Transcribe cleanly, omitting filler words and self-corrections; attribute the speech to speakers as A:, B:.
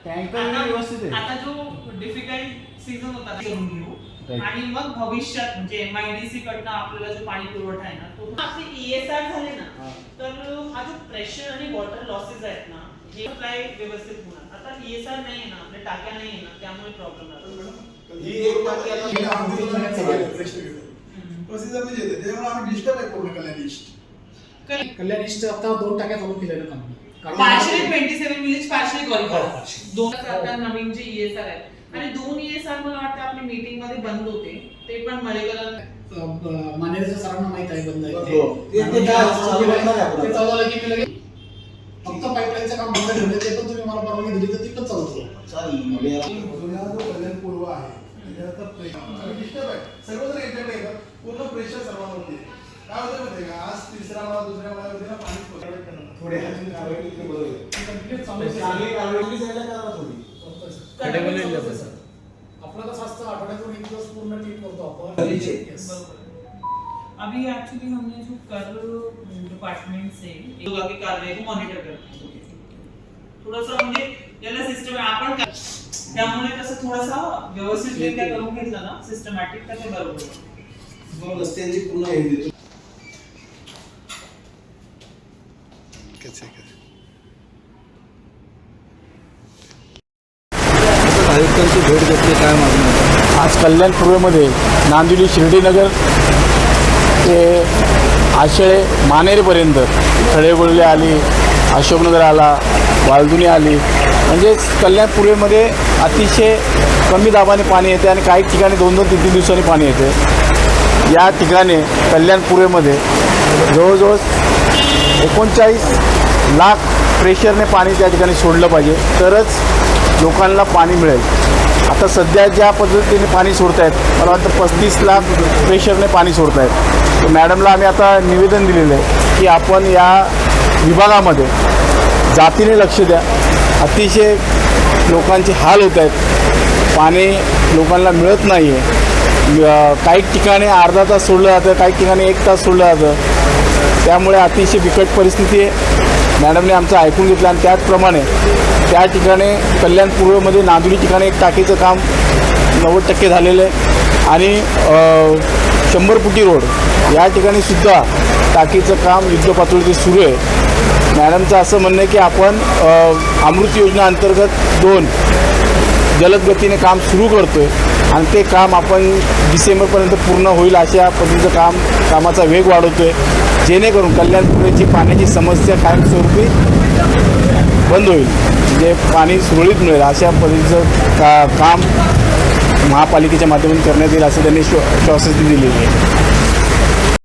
A: Tanker व्यवस्थित आहे.
B: आता जो डिफिकल्ट सीझन होता ते करून घेऊ आणि मग भविष्यात म्हणजे एमआयडीसी कडनं आपल्याला जो पाणी पुरवठा आहे ना तो आपले ईएसआर झाले ना तर हा जो प्रेशर आणि वॉटर लॉसेस आहेत ना हे सप्लाय व्यवस्थित होणार. आता ईएसआर नाही आहे ना आपल्या टाक्या नाही आहे ना त्यामुळे प्रॉब्लेम येतो.
C: ही एक टाकी आता प्रोसिजर म्हणजे येते त्यामुळे आम्ही डिस्टर्ब आहे पूर्ण
D: कल्याण ईस्ट आता 2 टाक्या चालू केलेलं काम
B: पार्शली 27 मिनिट्स पार्शली क्वालिफाय दोन आता नवीन जे ईएसआर आहेत आणि 2 ईएसआर मला वाटतं आपली मीटिंग मध्ये बंद होते ते पण मळेकरांना
D: मानेरच्या सरांना माहित आहे बंद आहे
C: ते
D: ते चालू झालं की मी लगेच फक्त पाईपलाईनचं काम बंद ठेवलं ते पण तुम्ही मला परवानगी दिली तर ती पण चालू करू.
C: जो कल्याण पूर्व आहे त्याच्यात डिस्टर्ब आहे सर्वजण याच्याकडे पूर्ण प्रेशर सर्वांवरती काय होतं माहिती का आज तिसरा मला दुसऱ्या मला होते ना पाणी थोडे
D: आपलं कसं असतं आठवड्यातून 1 दिवस पूर्ण टीम करतो आपण.
B: अभी एक्चुअली हमने जो कर डिपार्टमेंट से लोग आगे कार्य को मॉनिटर करते हैं थोडासा म्हणजे याला सिस्टम आपण त्यामुळे कसं थोडासा व्यवस्थितरित्या करून घेतलं ना सिस्टमॅटिक तर ते बरोबर
C: मग रस्त्यांची पूर्ण हे देतो.
A: आयुक्तांची भेट घेतली काय मागणी?
E: आज कल्याण पूर्वेमध्ये नांदिवली शिर्डीनगर ते आशळे मानेरपर्यंत खळेबोळले आली, अशोकनगर आला, वालदुनी आली, म्हणजे कल्याण पूर्वेमध्ये अतिशय कमी दाबाने पाणी येते आणि काही ठिकाणी 2-2, 3-3 दिवसांनी पाणी येते. या ठिकाणी कल्याण पूर्वेमध्ये जवळजवळ 39 लाख प्रेशरने पाणी त्या ठिकाणी सोडलं पाहिजे तरच लोकांना पाणी मिळेल. आता सध्या ज्या पद्धतीने पाणी सोडत आहेत मला वाटतं 35 लाख प्रेशरने पाणी सोडत आहेत. तर मॅडमला आम्ही आता निवेदन दिलेलं आहे की आपण या विभागामध्ये जातीने लक्ष द्या. अतिशय लोकांचे हाल होत आहेत, पाणी लोकांना मिळत नाही आहे. काही ठिकाणी अर्धा तास सोडलं जातं, काही ठिकाणी 1 तास सोडलं जातं. त्यामुळे अतिशय बिकट परिस्थिती आहे. मॅडमने आमचं ऐकून घेतलं आणि त्याचप्रमाणे त्या ठिकाणी कल्याण पूर्वेमध्ये नांदुली ठिकाणी एक टाकीचं काम 90% झालेलं आहे आणि 100 फुटी रोड या ठिकाणी सुद्धा टाकीचं काम युद्धपातळीवर सुरू आहे. मॅडमचं असं म्हणणं आहे की आपण अमृत योजना अंतर्गत 2 जलद गतीने काम सुरू करतो आहे आणि ते काम आपण डिसेंबरपर्यंत पूर्ण होईल अशा पद्धतीचं कामाचा वेग वाढवतो आहे जेणेकरून कल्याण पूर्वेची पाण्याची समस्या कायमस्वरूपी बंद होईल, म्हणजे पाणी सुरळीत मिळेल अशा पद्धतीचं काम महापालिकेच्या माध्यमातून करण्यात येईल असं त्यांनी श्वासती दिलेली आहे.